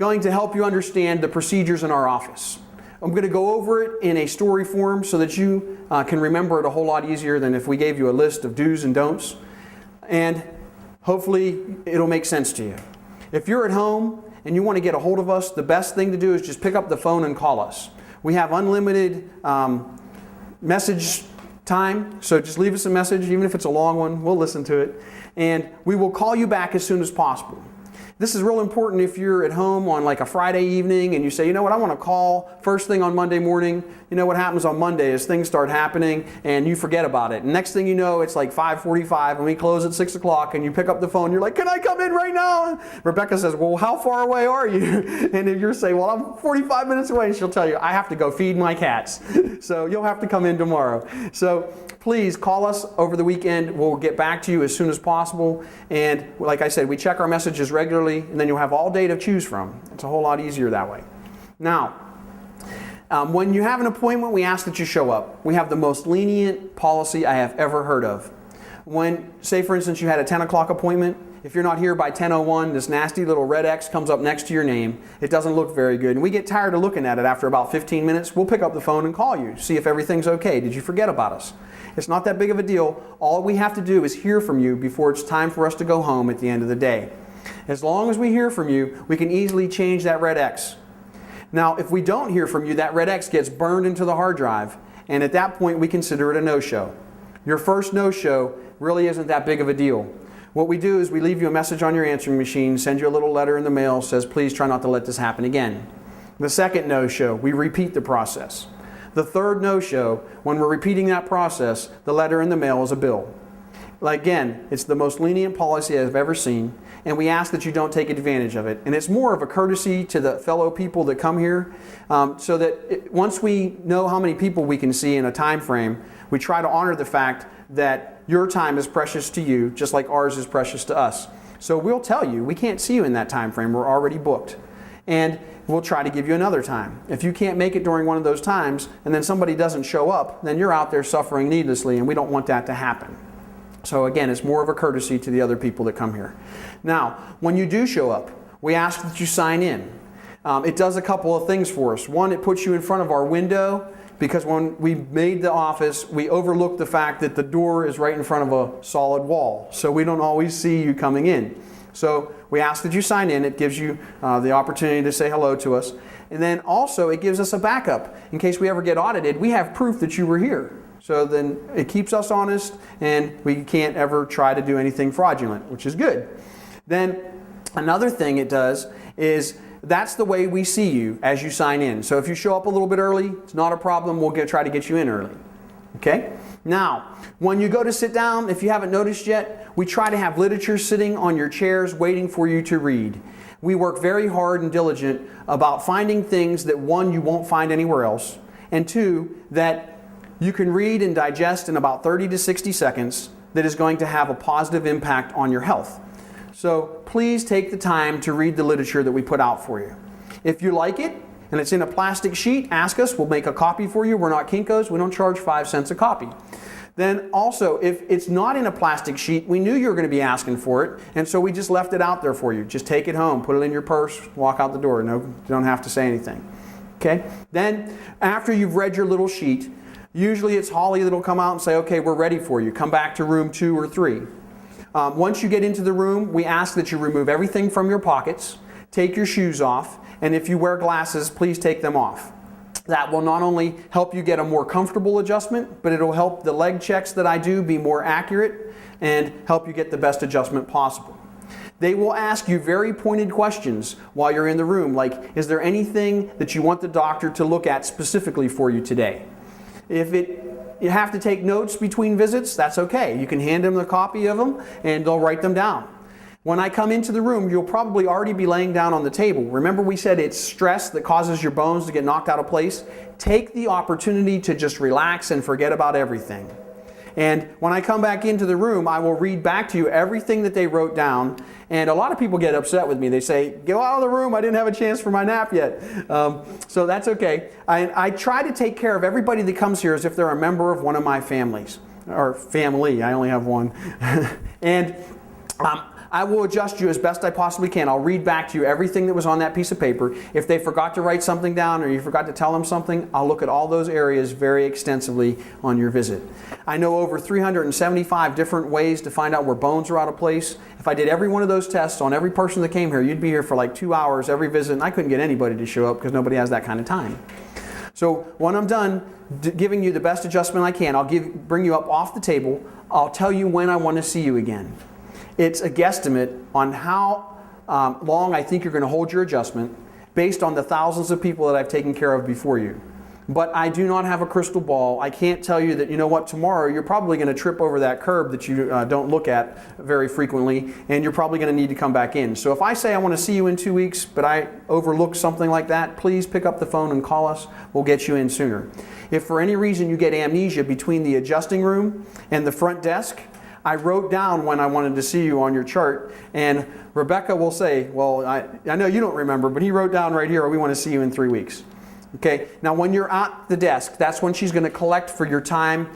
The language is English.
going to help you understand the procedures in our office. I'm going to go over it in a story form so that you can remember it a whole lot easier than if we gave you a list of do's and don'ts. And hopefully it'll make sense to you. If you're at home and you want to get a hold of us, the best thing to do is just pick up the phone and call us. We have unlimited message time, so just leave us a message, even if it's a long one, we'll listen to it. And we will call you back as soon as possible. This is real important if you're at home on like a Friday evening and you say, you know what, I want to call first thing on Monday morning. You know what happens on Monday is things start happening and you forget about it. And next thing you know, it's like 5:45 and we close at 6 o'clock and you pick up the phone. You're like, can I come in right now? And Rebecca says, well, how far away are you? And if you're saying, well, I'm 45 minutes away, she'll tell you, I have to go feed my cats. So you'll have to come in tomorrow. So please call us over the weekend. We'll get back to you as soon as possible. And like I said, we check our messages regularly, and then you'll have all day to choose from. It's a whole lot easier that way. Now, when you have an appointment, we ask that you show up. We have the most lenient policy I have ever heard of. When, say for instance, you had a 10 o'clock appointment, if you're not here by 10:01, this nasty little red X comes up next to your name. It doesn't look very good. And we get tired of looking at it after about 15 minutes. We'll pick up the phone and call you, see if everything's okay. Did you forget about us? It's not that big of a deal. All we have to do is hear from you before it's time for us to go home at the end of the day. As long as we hear from you, we can easily change that red X. Now, if we don't hear from you, that red X gets burned into the hard drive, and at that point we consider it a no-show. Your first no-show really isn't that big of a deal. What we do is we leave you a message on your answering machine, send you a little letter in the mail, says please try not to let this happen again. The second no-show, we repeat the process. The third no-show, when we're repeating that process, the letter in the mail is a bill. Again, it's the most lenient policy I've ever seen, and we ask that you don't take advantage of it. And it's more of a courtesy to the fellow people that come here, so that once we know how many people we can see in a time frame, we try to honor the fact that your time is precious to you, just like ours is precious to us. So we'll tell you, we can't see you in that time frame, we're already booked. And we'll try to give you another time. If you can't make it during one of those times, and then somebody doesn't show up, then you're out there suffering needlessly, and we don't want that to happen. So again, it's more of a courtesy to the other people that come here. Now, when you do show up, we ask that you sign in. It does a couple of things for us. One, it puts you in front of our window, because when we made the office, we overlooked the fact that the door is right in front of a solid wall, so we don't always see you coming in. So we ask that you sign in. It gives you the opportunity to say hello to us. And then also it gives us a backup. In case we ever get audited, we have proof that you were here. So then it keeps us honest, and we can't ever try to do anything fraudulent, which is good. Then another thing it does is that's the way we see you as you sign in. So if you show up a little bit early, it's not a problem. We'll try to get you in early. Okay? Now, when you go to sit down, if you haven't noticed yet, we try to have literature sitting on your chairs waiting for you to read. We work very hard and diligent about finding things that, one, you won't find anywhere else, and two, that you can read and digest in about 30 to 60 seconds that is going to have a positive impact on your health. So please take the time to read the literature that we put out for you. If you like it, and it's in a plastic sheet, ask us. We'll make a copy for you. We're not Kinko's. We don't charge 5 cents a copy. Then also, if it's not in a plastic sheet, we knew you were going to be asking for it, and so we just left it out there for you. Just take it home, put it in your purse, walk out the door. No, you don't have to say anything. Okay? Then, after you've read your little sheet, usually it's Holly that'll come out and say, okay, we're ready for you. Come back to room 2 or 3. Once you get into the room, we ask that you remove everything from your pockets, take your shoes off, and if you wear glasses, please take them off. That will not only help you get a more comfortable adjustment, but it'll help the leg checks that I do be more accurate and help you get the best adjustment possible. They will ask you very pointed questions while you're in the room, like, is there anything that you want the doctor to look at specifically for you today? If you have to take notes between visits, that's okay. You can hand them a copy of them and they'll write them down. When I come into the room, you'll probably already be laying down on the table. Remember we said it's stress that causes your bones to get knocked out of place? Take the opportunity to just relax and forget about everything. And when I come back into the room, I will read back to you everything that they wrote down. And a lot of people get upset with me. They say, go out of the room, I didn't have a chance for my nap yet. So that's okay. I try to take care of everybody that comes here as if they're a member of one of my families. Or family, I only have one. And I will adjust you as best I possibly can. I'll read back to you everything that was on that piece of paper. If they forgot to write something down or you forgot to tell them something, I'll look at all those areas very extensively on your visit. I know over 375 different ways to find out where bones are out of place. If I did every one of those tests on every person that came here, you'd be here for like 2 hours every visit, and I couldn't get anybody to show up because nobody has that kind of time. So when I'm done giving you the best adjustment I can, I'll bring you up off the table. I'll tell you when I want to see you again. It's a guesstimate on how long I think you're going to hold your adjustment based on the thousands of people that I've taken care of before you. But I do not have a crystal ball. I can't tell you that, you know what, tomorrow you're probably going to trip over that curb that you don't look at very frequently, and you're probably going to need to come back in. So if I say I want to see you in 2 weeks, but I overlook something like that, please pick up the phone and call us. We'll get you in sooner. If for any reason you get amnesia between the adjusting room and the front desk, I wrote down when I wanted to see you on your chart, and Rebecca will say, well, I know you don't remember, but he wrote down right here, we want to see you in 3 weeks. Okay, now when you're at the desk, that's when she's going to collect for your time